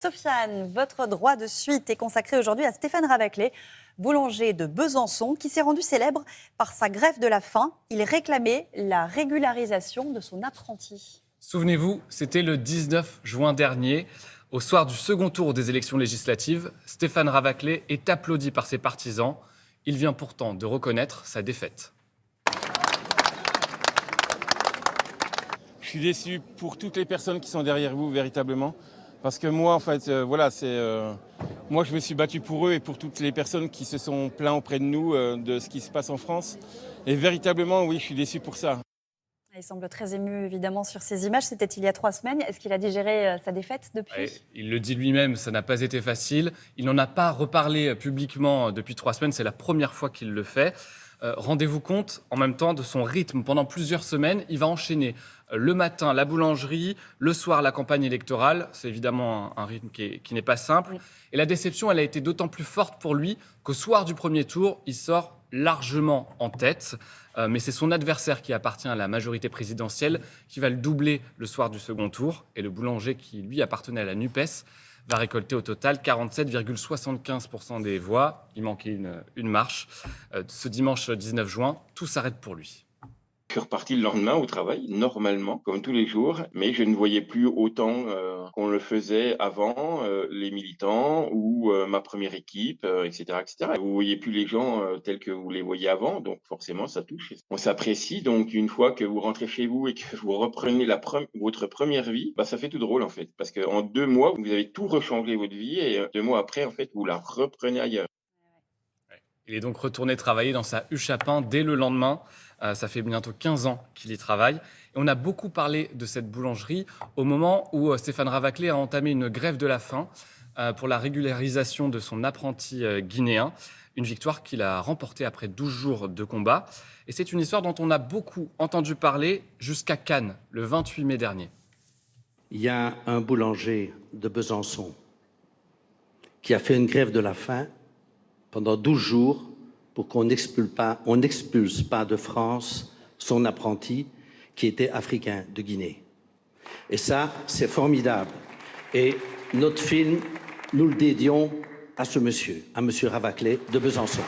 Sofiane, votre droit de suite est consacré aujourd'hui à Stéphane Ravaclet, boulanger de Besançon, qui s'est rendu célèbre par sa grève de la faim. Il réclamait la régularisation de son apprenti. Souvenez-vous, c'était le 19 juin dernier. Au soir du second tour des élections législatives, Stéphane Ravaclet est applaudi par ses partisans. Il vient pourtant de reconnaître sa défaite. Je suis déçu pour toutes les personnes qui sont derrière vous, véritablement. Parce que moi, en fait, moi, je me suis battu pour eux et pour toutes les personnes qui se sont plaintes auprès de nous de ce qui se passe en France. Et véritablement, oui, je suis déçu pour ça. Il semble très ému, évidemment, sur ces images. C'était il y a 3 semaines. Est-ce qu'il a digéré sa défaite depuis ? Ouais, il le dit lui-même, ça n'a pas été facile. Il n'en a pas reparlé publiquement depuis 3 semaines. C'est la première fois qu'il le fait. Rendez-vous compte, en même temps, de son rythme. Pendant plusieurs semaines, il va enchaîner le matin la boulangerie, le soir la campagne électorale. C'est évidemment un rythme qui n'est pas simple. Oui. Et la déception, elle a été d'autant plus forte pour lui qu'au soir du premier tour, il sort largement en tête. Mais c'est son adversaire qui appartient à la majorité présidentielle qui va le doubler le soir du second tour. Et le boulanger qui, lui, appartenait à la NUPES va récolter au total 47,75% des voix. Il manquait une marche. Ce dimanche 19 juin, tout s'arrête pour lui. Je suis reparti le lendemain au travail, normalement, comme tous les jours, mais je ne voyais plus autant qu'on le faisait avant, les militants ou ma première équipe, etc., etc. Vous ne voyez plus les gens tels que vous les voyiez avant, donc forcément, ça touche. On s'apprécie, donc une fois que vous rentrez chez vous et que vous reprenez votre première vie, ça fait tout drôle, en fait, parce qu'en 2 mois, vous avez tout rechangé votre vie et 2 mois après, en fait, vous la reprenez ailleurs. Il est donc retourné travailler dans sa huche à pain dès le lendemain. Ça fait bientôt 15 ans qu'il y travaille. Et on a beaucoup parlé de cette boulangerie au moment où Stéphane Ravaclet a entamé une grève de la faim pour la régularisation de son apprenti guinéen. Une victoire qu'il a remportée après 12 jours de combat. Et c'est une histoire dont on a beaucoup entendu parler jusqu'à Cannes, le 28 mai dernier. Il y a un boulanger de Besançon qui a fait une grève de la faim pendant 12 jours pour qu'on n'expulse pas de France son apprenti qui était africain de Guinée. Et ça, c'est formidable. Et notre film, nous le dédions à ce monsieur, à monsieur Ravaclet de Besançon.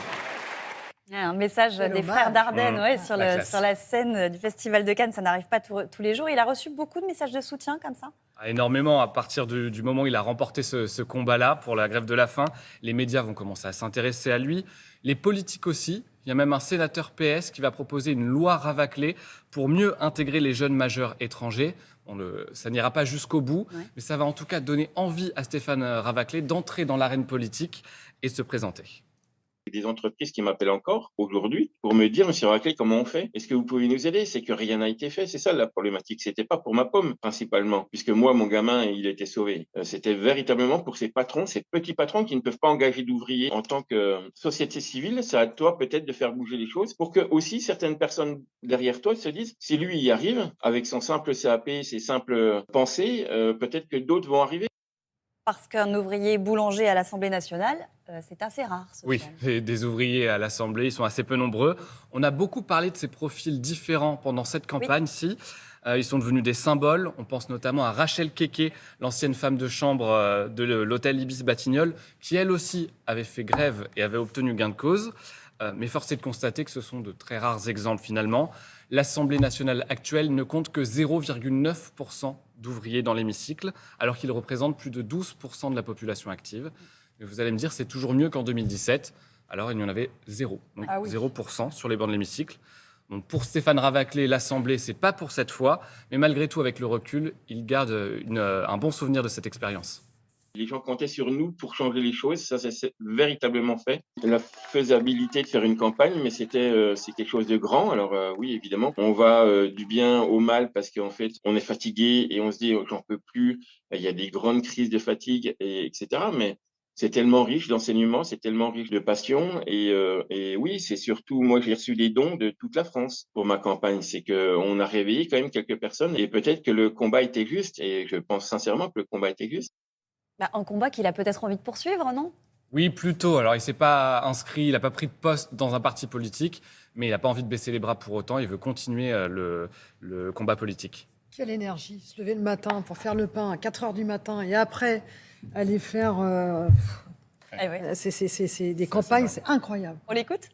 Un message des frères Dardenne sur la scène du Festival de Cannes, ça n'arrive pas tous les jours. Il a reçu beaucoup de messages de soutien comme ça ? Énormément. À partir du moment où il a remporté ce combat-là pour la grève de la faim, les médias vont commencer à s'intéresser à lui. Les politiques aussi. Il y a même un sénateur PS qui va proposer une loi Ravaclet pour mieux intégrer les jeunes majeurs étrangers. Ça n'ira pas jusqu'au bout, mais ça va en tout cas donner envie à Stéphane Ravaclet d'entrer dans l'arène politique et se présenter. Des entreprises qui m'appellent encore aujourd'hui pour me dire, monsieur Ravaclet, comment on fait ? Est-ce que vous pouvez nous aider ? C'est que rien n'a été fait. C'est ça la problématique. C'était pas pour ma pomme, principalement, puisque moi, mon gamin, il a été sauvé. C'était véritablement pour ces patrons, ces petits patrons qui ne peuvent pas engager d'ouvriers en tant que société civile. C'est à toi peut-être de faire bouger les choses pour que aussi certaines personnes derrière toi se disent, si lui y arrive, avec son simple CAP, ses simples pensées, peut-être que d'autres vont arriver. Parce qu'un ouvrier boulanger à l'Assemblée nationale, c'est assez rare. Oui, des ouvriers à l'Assemblée, ils sont assez peu nombreux. On a beaucoup parlé de ces profils différents pendant cette campagne-ci. Ils sont devenus des symboles. On pense notamment à Rachel Keke, l'ancienne femme de chambre de l'hôtel Ibis Batignolles, qui elle aussi avait fait grève et avait obtenu gain de cause. Mais force est de constater que ce sont de très rares exemples finalement. L'Assemblée nationale actuelle ne compte que 0,9% d'ouvriers dans l'hémicycle, alors qu'ils représentent plus de 12% de la population active. Mais vous allez me dire, c'est toujours mieux qu'en 2017. Alors, il y en avait 0. Donc 0% sur les bancs de l'hémicycle. Donc, pour Stéphane Ravaclet, l'Assemblée, c'est pas pour cette fois. Mais malgré tout, avec le recul, il garde un bon souvenir de cette expérience. Les gens comptaient sur nous pour changer les choses, ça c'est véritablement fait. La faisabilité de faire une campagne, mais c'est quelque chose de grand. Alors oui, évidemment, on va du bien au mal parce qu'en fait, on est fatigué et on se dit j'en peux plus. Il y a des grandes crises de fatigue, etc. Mais c'est tellement riche d'enseignement, c'est tellement riche de passion. Et oui, c'est surtout, moi j'ai reçu des dons de toute la France pour ma campagne. C'est qu'on a réveillé quand même quelques personnes et peut-être que le combat était juste. Et je pense sincèrement que le combat était juste. Un combat qu'il a peut-être envie de poursuivre, non ? Oui, plutôt. Alors, il ne s'est pas inscrit, il n'a pas pris de poste dans un parti politique, mais il n'a pas envie de baisser les bras pour autant. Il veut continuer le combat politique. Quelle énergie, se lever le matin pour faire le pain à 4 h du matin et après aller faire Eh oui. c'est des campagnes, c'est incroyable. On l'écoute?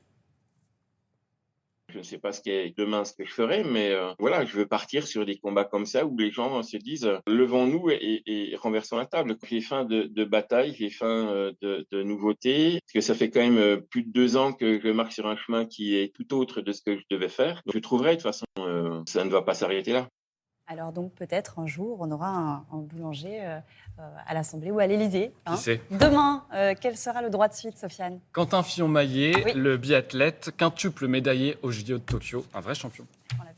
Je ne sais pas ce qu'est demain, ce que je ferai, mais voilà, je veux partir sur des combats comme ça où les gens se disent levons-nous et renversons la table. J'ai faim de bataille, j'ai faim de nouveautés, parce que ça fait quand même plus de 2 ans que je marche sur un chemin qui est tout autre de ce que je devais faire. Donc, je trouverai, de toute façon, ça ne va pas s'arrêter là. Alors donc peut-être un jour, on aura un boulanger à l'Assemblée ou à l'Élysée. Qui sait? Demain, quel sera le droit de suite, Sofiane? Quentin Fillon-Maillet, Oui. le biathlète, quintuple médaillé aux JO de Tokyo, un vrai champion. On l'avait